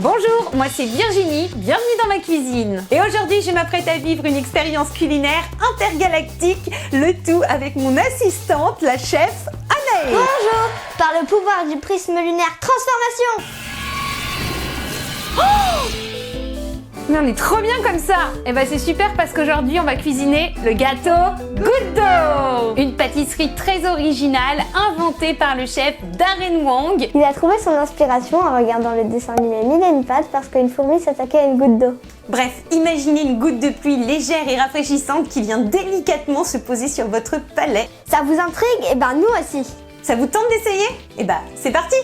Bonjour, moi c'est Virginie, bienvenue dans ma cuisine. Et aujourd'hui je m'apprête à vivre une expérience culinaire intergalactique, le tout avec mon assistante, la chef Anaë. Bonjour, par le pouvoir du prisme lunaire transformation. Mais on est trop bien comme ça. Et bah c'est super parce qu'aujourd'hui on va cuisiner le gâteau Goutte d'eau, une pâtisserie très originale inventée par le chef Darren Wong. Il a trouvé son inspiration en regardant le dessin animé Mille et une pattes parce qu'une fourmi s'attaquait à une goutte d'eau. Bref, imaginez une goutte de pluie légère et rafraîchissante qui vient délicatement se poser sur votre palais. Ça vous intrigue? Eh ben nous aussi. Ça vous tente d'essayer? Eh bah c'est parti!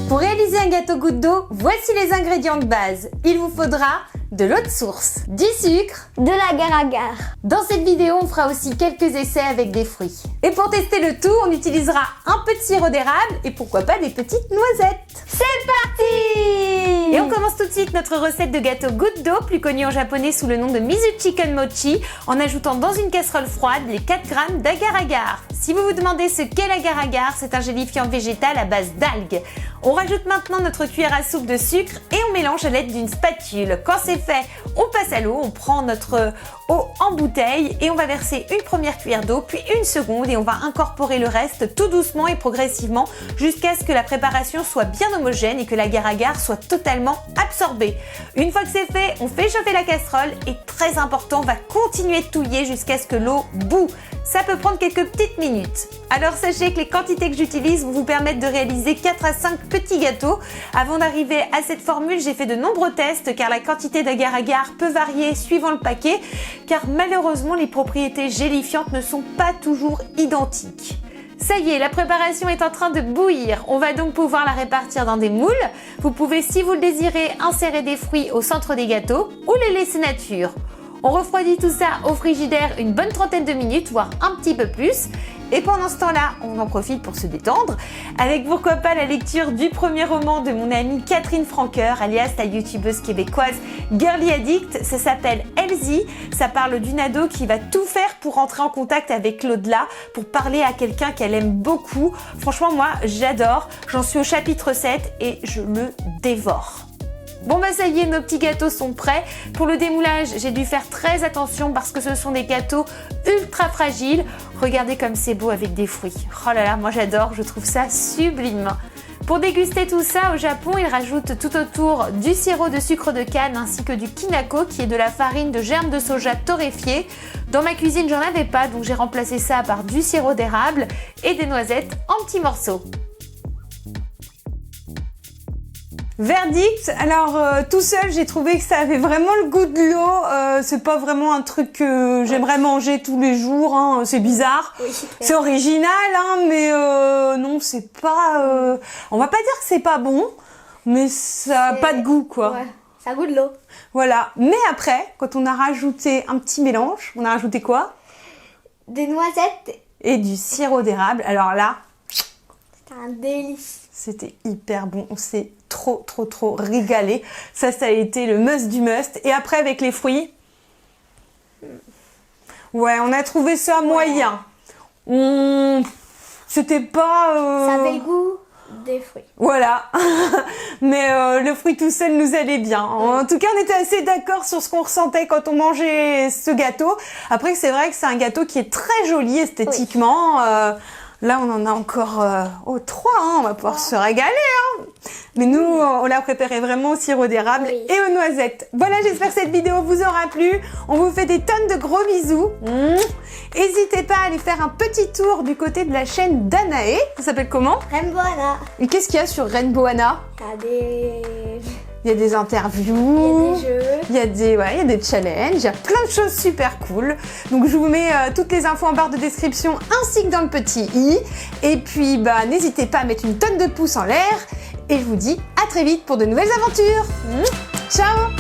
Pour réaliser un gâteau goutte d'eau, voici les ingrédients de base. Il vous faudra de l'eau de source, du sucre, de l'agar-agar. Dans cette vidéo, on fera aussi quelques essais avec des fruits. Et pour tester le tout, on utilisera un peu de sirop d'érable et pourquoi pas des petites noisettes. C'est parti! Et on commence tout de suite notre recette de gâteau goutte d'eau, plus connue en japonais sous le nom de Mizu Chicken Mochi, en ajoutant dans une casserole froide les 4 g d'agar-agar. Si vous vous demandez ce qu'est l'agar-agar, c'est un gélifiant végétal à base d'algues. On rajoute maintenant notre cuillère à soupe de sucre et on mélange à l'aide d'une spatule. Quand c'est fait, on passe à l'eau, on prend notre eau en bouteille et on va verser une première cuillère d'eau, puis une seconde et on va incorporer le reste tout doucement et progressivement jusqu'à ce que la préparation soit bien homogène et que l'agar-agar soit totalement absorbé. Une fois que c'est fait, on fait chauffer la casserole et très important, on va continuer de touiller jusqu'à ce que l'eau bout. Ça peut prendre quelques petites minutes. Alors sachez que les quantités que j'utilise vont vous permettre de réaliser 4 à 5 petits gâteaux. Avant d'arriver à cette formule, j'ai fait de nombreux tests car la quantité d'agar-agar peut varier suivant le paquet, car malheureusement les propriétés gélifiantes ne sont pas toujours identiques. Ça y est, la préparation est en train de bouillir. On va donc pouvoir la répartir dans des moules. Vous pouvez, si vous le désirez, insérer des fruits au centre des gâteaux ou les laisser nature. On refroidit tout ça au frigidaire une bonne trentaine de minutes, voire un petit peu plus. Et pendant ce temps-là, on en profite pour se détendre, avec pourquoi pas la lecture du premier roman de mon amie Catherine Francoeur, alias la youtubeuse québécoise Girly Addict. Ça s'appelle Elsie, ça parle d'une ado qui va tout faire pour entrer en contact avec l'au-delà, pour parler à quelqu'un qu'elle aime beaucoup. Franchement, moi, j'adore. J'en suis au chapitre 7 et je le dévore. Bon bah ça y est, nos petits gâteaux sont prêts. Pour le démoulage, j'ai dû faire très attention parce que ce sont des gâteaux ultra fragiles. Regardez comme c'est beau avec des fruits. Oh là là, moi j'adore, je trouve ça sublime. Pour déguster tout ça, au Japon, ils rajoutent tout autour du sirop de sucre de canne ainsi que du kinako qui est de la farine de germes de soja torréfiée. Dans ma cuisine, j'en avais pas, donc j'ai remplacé ça par du sirop d'érable et des noisettes en petits morceaux. Verdict, alors tout seul j'ai trouvé que ça avait vraiment le goût de l'eau, c'est pas vraiment un truc que j'aimerais manger tous les jours, hein. C'est bizarre, oui, c'est original, hein, mais non c'est pas, on va pas dire que c'est pas bon, mais ça a pas de goût quoi. Ouais, ça goûte de l'eau. Voilà, mais après, quand on a rajouté un petit mélange, on a rajouté quoi? Des noisettes. Et du sirop d'érable, alors là... C'était un délice. C'était hyper bon, on s'est trop régalé. Ça a été le must du must. Et après avec les fruits, ouais, on a trouvé ça moyen. C'était pas... Ça avait le goût des fruits. Voilà, mais le fruit tout seul nous allait bien. En tout cas, on était assez d'accord sur ce qu'on ressentait quand on mangeait ce gâteau. Après, c'est vrai que c'est un gâteau qui est très joli esthétiquement. Oui. Là, on en a encore 3, hein, on va pouvoir se régaler. Hein. Mais nous, on l'a préparé vraiment au sirop d'érable et aux noisettes. Voilà, j'espère que cette vidéo vous aura plu. On vous fait des tonnes de gros bisous. N'hésitez pas à aller faire un petit tour du côté de la chaîne d'Anaë. Ça s'appelle comment? Rainbow Anna. Et qu'est-ce qu'il y a sur Rainbow Anna? Il y a des interviews, il y a des challenges, il y a plein de choses super cool. Donc je vous mets toutes les infos en barre de description ainsi que dans le petit i. Et puis bah n'hésitez pas à mettre une tonne de pouces en l'air. Et je vous dis à très vite pour de nouvelles aventures. Ciao!